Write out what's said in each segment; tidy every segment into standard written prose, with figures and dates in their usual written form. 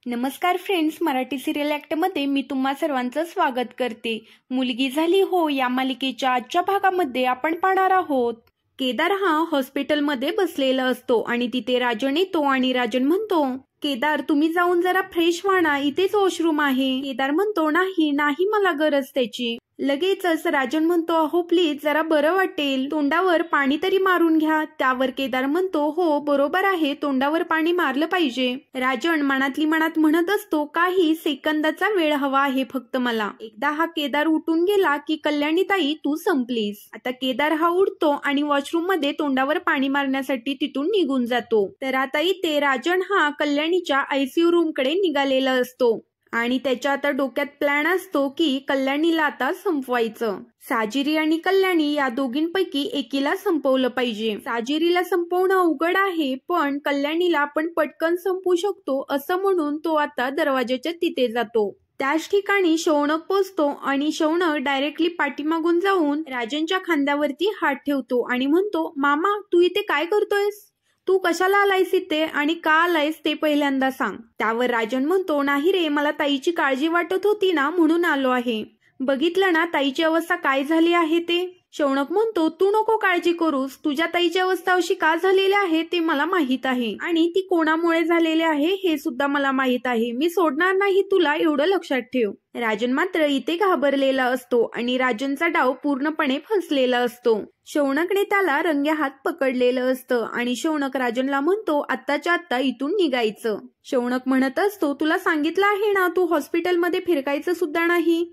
नमस्कार friends, Marathi serial ॲक्टमध्ये मी तुम्हा सर्वांचं स्वागत करते. मुलगी झाली हो या मालिकेच्या आजच्या भागामध्ये आपण पाहणार आहोत. केदार हा हॉस्पिटलमध्ये बसलेला असतो आणि तिथे राजन येतो आणि राजन म्हणतो, केदार तुम्ही जाऊन जरा फ्रेश व्हा ना, इथेच वॉशरूम आहे. केदार म्हणतो, नाही नाही मला गरज त्याची. लगेचच राजन म्हणतो, अहो प्लीज जरा बरं वाटेल, तोंडावर पाणी तरी मारून घ्या. त्यावर केदार म्हणतो, हो बरोबर आहे, तोंडावर पाणी मारलं पाहिजे. राजन मनातली मनात म्हणत असतो, काही सेकंदाचा वेळ हवा आहे फक्त मला. एकदा हा केदार उठून गेला की कल्याणीताई तू संपलीस. आता केदार हा उठतो आणि वॉशरूम मध्ये तोंडावर पाणी मारण्यासाठी तिथून निघून जातो. तर आता इथे राजन हा कल्याणीच्या आयसीयू रूम कडे निघालेला असतो आणि त्याच्या आता डोक्यात प्लॅन असतो की कल्याणीला आता संपवायचं. साजिरी आणि कल्याणी या दोघींपैकी एकीला संपवलं पाहिजे. साजिरीला संपवणं अवघड आहे, पण कल्याणीला आपण पटकन संपवू शकतो असं म्हणून तो आता दरवाजाच्या तिथे जातो. त्याच ठिकाणी शौनक पोचतो आणि शौनक डायरेक्टली पाठीमागून जाऊन राजनच्या खांद्यावरती हात ठेवतो आणि म्हणतो, मामा तू इथे काय करतोयस? तू कशाला आलायस इथे आणि का आलायस ते पहिल्यांदा सांग. त्यावर राजन म्हणतो, नाही रे, मला ताईची काळजी वाटत होती ना म्हणून आलो आहे. बघितलं ना ताईची अवस्था काय झाली आहे ते. शौनक म्हणतो, तू नको काळजी करूस, तुझ्या ताईची अवस्था अशी का झालेली आहे ते मला माहित आहे आणि ती कोणामुळे झालेली आहे हे सुद्धा मला माहित आहे. मी सोडणार नाही तुला, एवढं लक्षात ठेव. राजन मात्र इथे घाबरलेला असतो आणि राजनचा डाव पूर्णपणे फसलेला असतो. शौनकने त्याला रंग्याहात पकडलेलं असतं आणि शौनक राजनला म्हणतो, आत्ताच्या आत्ता इथून निघायचं. शौनक म्हणत असतो, तुला सांगितलं आहे ना तू हॉस्पिटलमध्ये फिरकायचं सुद्धा नाही.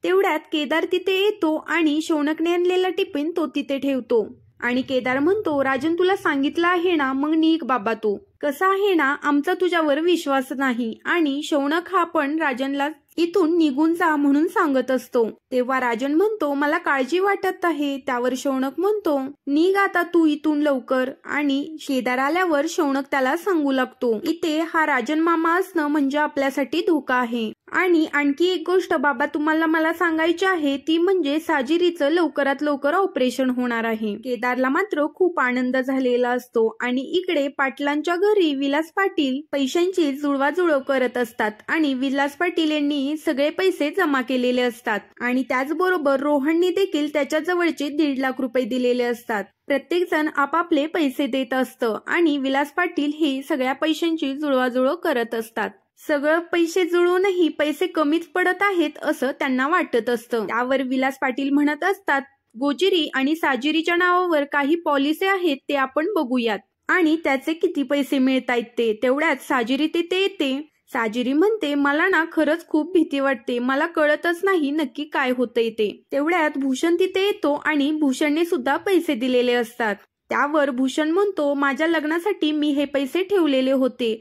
तेवढ्यात केदार तिथे येतो आणि शौनकने आणलेला टिफिन तो तिथे ठेवतो आणि केदार म्हणतो, राजन तुला सांगितलं आहे ना, मग निघ बाबा तू. कसा आहे ना, आमचा तुझ्यावर विश्वास नाही. आणि शौनक हा पण राजनला इथून निघून जा म्हणून सांगत असतो. तेव्हा राजन म्हणतो, मला काळजी वाटत आहे. त्यावर शौनक म्हणतो, निघ आता तू इथून लवकर. आणि केदार आल्यावर शौनक त्याला सांगू लागतो, इथे हा राजन मामा असणं म्हणजे आपल्यासाठी धोका आहे. आणि आणखी एक गोष्ट बाबा तुम्हाला मला सांगायची आहे, ती म्हणजे साजिरीचं लवकरात लवकर ऑपरेशन होणार आहे. केदारला मात्र खूप आनंद झालेला असतो आणि इकडे पाटलांच्या घरी विलास पाटील पैशांची जुळवाजुळव करत असतात आणि विलास पाटील यांनी सगळे पैसे जमा केलेले असतात आणि त्याचबरोबर रोहनने देखील त्याच्या जवळचे 1.5 लाख रुपये दिलेले असतात. प्रत्येक जण आपापले पैसे देत असतं आणि विलास पाटील हे सगळ्या पैशांची जुळवाजुळव करत असतात. सगळं पैसे जुळूनही पैसे कमीच पडत आहेत असं त्यांना वाटत असतं. त्यावर विलास पाटील म्हणत असतात, गोजिरी आणि साजिरीच्या नावावर काही पॉलिसी आहेत ते आपण बघूयात आणि त्याचे किती पैसे मिळतायत ते. तेवढ्यात साजिरी तिथे येते. साजिरी म्हणते, मला ना खरंच खूप भीती वाटते, मला कळतच नाही नक्की काय होतंय ते. तेवढ्यात भूषण तिथे येतो आणि भूषणने सुद्धा पैसे दिलेले असतात. त्यावर भूषण म्हणतो, माझ्या लग्नासाठी मी हे पैसे ठेवलेले होते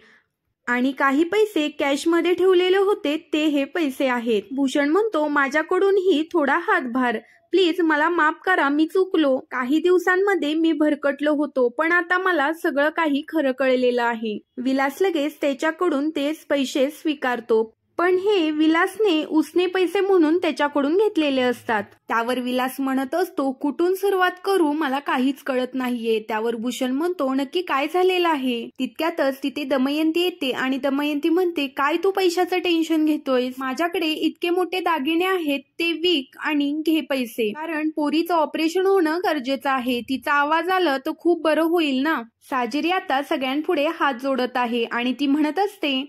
आणि काही पैसे कॅशमध्ये ठेवलेले होते, ते हे पैसे आहेत. भूषण म्हणतो, माझ्याकडूनही थोडा हातभार, प्लीज मला माफ करा, मी चुकलो. काही दिवसांमध्ये मी भरकटलो होतो, पण आता मला सगळं काही खरं कळलेलं आहे. विलास लगेच त्याच्याकडून तेच पैसे स्वीकारतो, पण हे विलासने उसने पैसे म्हणून त्याच्याकडून घेतलेले असतात. त्यावर विलास म्हणत असतो, कुठून सुरुवात करू मला काहीच कळत नाहीये. त्यावर भूषण म्हणतो, नक्की काय झालेलं आहे. तितक्यातच तिथे दमयंती येते आणि दमयंती म्हणते, काय तू पैशाचं टेन्शन घेतोयस, माझ्याकडे इतके मोठे दागिने आहेत, ते विक आणि घे पैसे, कारण पोरीचं ऑपरेशन होणं गरजेचं आहे. तिचा आवाज आला तर खूप बरं होईल ना. साजिरी आता सगळ्यांपुढे हात जोडत आहे आणि ती म्हणत असते,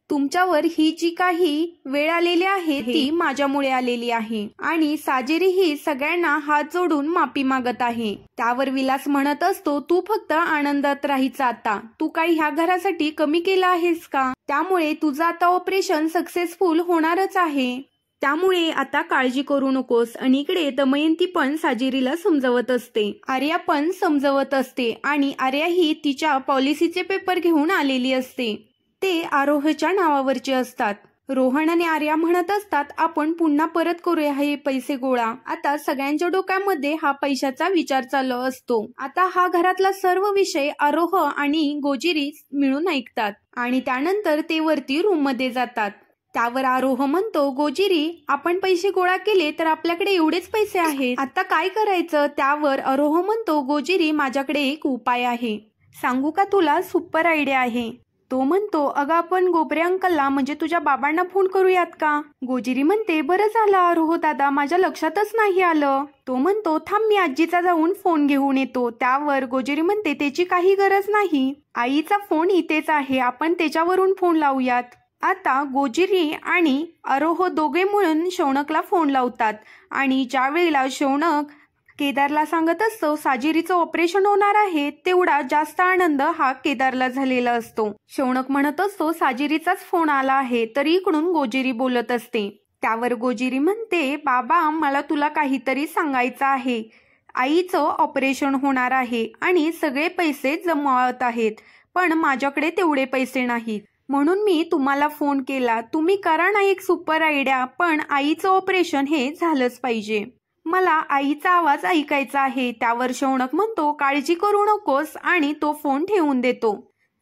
तुमच्यावर ही जी काही वेळ आलेली आहे ती माझ्यामुळे आलेली आहे आणि साजिरी ही सगळ्यांना हात जोडून माफी मागत आहे. त्यावर विलास म्हणत असतो, तू फक्त आनंदात राहायचं आता, तू काही ह्या घरासाठी कमी केलं आहेस का? त्यामुळे तुझं आता ऑपरेशन सक्सेसफुल होणारच आहे, त्यामुळे आता काळजी करू नकोस. आणि इकडे दमयंती पण साजिरीला समजवत असते, आर्या पण समजवत असते आणि आर्या ही तिच्या पॉलिसीचे पेपर घेऊन आलेली असते. ते आरोहच्या नावावरचे असतात. रोहन आणि आर्या म्हणत असतात, आपण पुन्हा परत करूया हे पैसे गोळा. आता सगळ्यांच्या डोक्यामध्ये हा पैशाचा विचार चालू असतो. आता हा घरातला सर्व विषय आरोह आणि गोजिरी मिळून ऐकतात आणि त्यानंतर ते वरती रूम मध्ये जातात. त्यावर आरोह म्हणतो, गोजिरी आपण पैसे गोळा केले तर आपल्याकडे एवढेच पैसे आहेत, आता काय करायचं? त्यावर आरोह म्हणतो, गोजिरी माझ्याकडे एक उपाय आहे, सांगू का तुला? सुपर आयडिया आहे. तो म्हणतो, अगं आपण गोबरे अंकलला म्हणजे तुझ्या बाबांना फोन करूयात का? गोजिरी म्हणते, बरं झालं आरोह दादा, माझ्या लक्षातच नाही आलं. तो म्हणतो, थांब मी आजीचा जाऊन फोन घेऊन येतो. त्यावर गोजिरी म्हणते, त्याची काही गरज नाही, आईचा फोन इथेच आहे, आपण त्याच्यावरून फोन लावूयात. आता गोजिरी आणि आरोह दोघे मिळून शौनकला फोन लावतात आणि ज्या वेळेला शौनक केदारला सांगत असतो साजिरीचं ऑपरेशन होणार आहे, तेवढा जास्त आनंद हा केदारला झालेला असतो. शौनक म्हणत असतो साजिरीचाच फोन आला आहे, तरी इकडून गोजिरी बोलत असते. त्यावर गोजिरी म्हणते, बाबा मला तुला काहीतरी सांगायचं आहे. आईचं ऑपरेशन होणार आहे आणि सगळे पैसे जमवत आहेत, पण माझ्याकडे तेवढे पैसे नाहीत, म्हणून मी तुम्हाला फोन केला. तुम्ही करा ना एक सुपर आयडिया, पण आईचं ऑपरेशन हे झालंच पाहिजे, मला आईचा आवाज ऐकायचा आहे. त्यावर शौनक म्हणतो, काळजी करू नकोस, आणि तो फोन ठेवून देतो.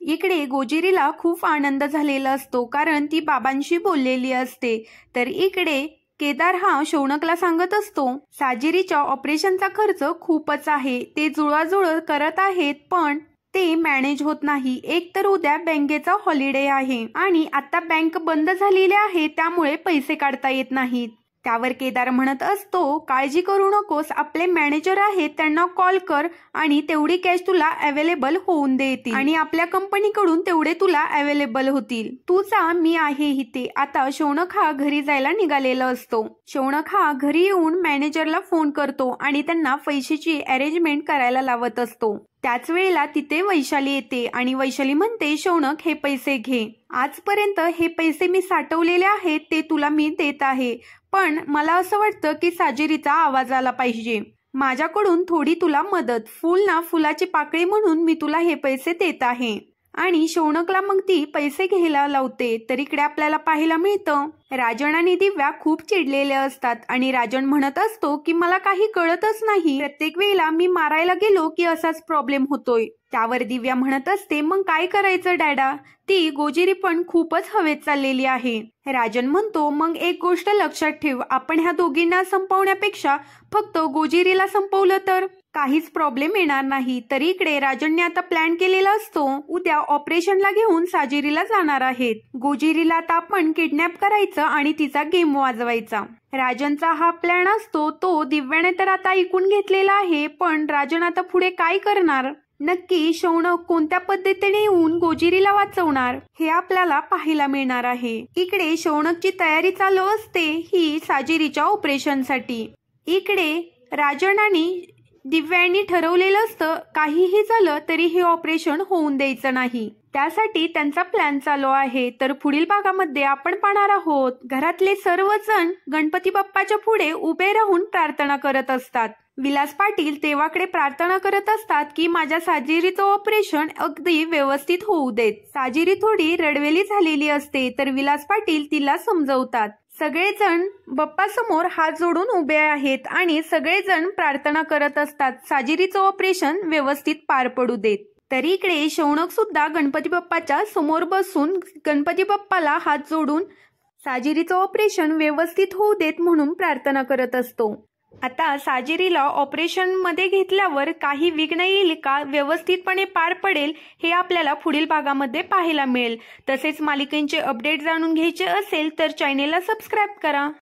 इकडे गोजिरीला खूप आनंद झालेला असतो, कारण ती बाबांशी बोललेली असते. तर इकडे केदार हा शौनकला सांगत असतो, साजिरीच्या ऑपरेशनचा खर्च खूपच आहे, ते जुळवाजुळव करत आहेत, पण ते मॅनेज होत नाही. एक तर उद्या बँकेचा हॉलिडे आहे आणि आता बँक बंद झालेली आहे, त्यामुळे पैसे काढता येत नाहीत. त्यावर केदार म्हणत असतो, काळजी करू नकोस, आपले मॅनेजर आहेत, त्यांना कॉल कर आणि तेवढी कॅश तुला अवेलेबल होऊन देतील आणि आपल्या कंपनीकडून तेवढे तुला अवेलेबल होतील. तू जा, मी आहे इथे. आता शौनक हा घरी जायला निघालेला असतो. शौनक हा घरी येऊन मॅनेजरला फोन करतो आणि त्यांना पैशाची अरेंजमेंट करायला लावत असतो. त्याच वेळेला तिथे वैशाली येते आणि वैशाली म्हणते, शौनक हे पैसे घे, आजपर्यंत हे पैसे मी साठवलेले आहेत, ते तुला मी देत आहे, पण मला असं वाटतं की साजिरीचा आवाज आला पाहिजे, माझ्याकडून थोडी तुला मदत, फुल ना फुलाची पाकळी म्हणून मी तुला हे पैसे देत आहे. आणि शौनकला मग ती पैसे घ्यायला लावते. तर इकडे आपल्याला पाहायला मिळतं राजन आणि दिव्या खूप चिडलेले असतात आणि राजन म्हणत असतो की मला काही कळतच नाही, प्रत्येक वेळेला मी मारायला गेलो की असाच प्रॉब्लेम होतोय. त्यावर दिव्या म्हणत असते, मग काय करायचं डॅडा, ती गोजिरी पण खूपच हवेत चाललेली आहे. राजन म्हणतो, मग एक गोष्ट लक्षात ठेव, आपण ह्या दोघींना संपवण्यापेक्षा फक्त गोजिरीला संपवलं तर काहीच प्रॉब्लेम येणार नाही. तरी इकडे राजनने आता प्लॅन केलेला असतो, उद्या ऑपरेशनला घेऊन साजिरीला जाणार आहेत. गोजिरीला आता आपण किडनॅप करायचं आणि तिचा गेम वाजवायचा. राजनचा हा प्लॅन असतो, तो दिव्याने तर आता ऐकून घेतलेला आहे, पण राजन आता पुढे काय करणार, नक्की शौनक कोणत्या पद्धतीने येऊन गोजिरीला वाचवणार हे आपल्याला पाहायला मिळणार आहे. इकडे शौनकची तयारी चालू असते ही साजिरीच्या ऑपरेशनसाठी. इकडे राजन आणि दिव्यांनी ठरवलेलं असतं, काहीही झालं तरी हे ऑपरेशन होऊन द्यायचं नाही, त्यासाठी त्यांचा प्लॅन चालू आहे. तर पुढील भागामध्ये आपण पाहणार आहोत, घरातले सर्वजण गणपती बाप्पाच्या पुढे उभे राहून प्रार्थना करत असतात. विलास पाटील देवाकडे प्रार्थना करत असतात की माझ्या साजिरीचं ऑपरेशन अगदी व्यवस्थित होऊ देत. साजिरी थोडी रडवेली झालेली असते, तर विलास पाटील तिला समजवतात. सगळेजण बाप्पासमोर हात जोडून उभे आहेत आणि सगळेजण प्रार्थना करत असतात, साजिरीचं ऑपरेशन व्यवस्थित पार पडू देत. तरी इकडे शौनक सुद्धा गणपती बाप्पाच्या समोर बसून गणपती बाप्पाला हात जोडून साजिरीचं ऑपरेशन व्यवस्थित होऊ देत म्हणून प्रार्थना करत असतो. आता साजिरीला ऑपरेशन मध्ये घेतल्यावर काही विघ्न येईल का, व्यवस्थितपणे पार पडेल हे आपल्याला पुढील भागामध्ये पाहायला मिळेल. तसेच मालिकेचे अपडेट जाणून घ्यायचे असेल तर चॅनेलला सबस्क्राईब करा.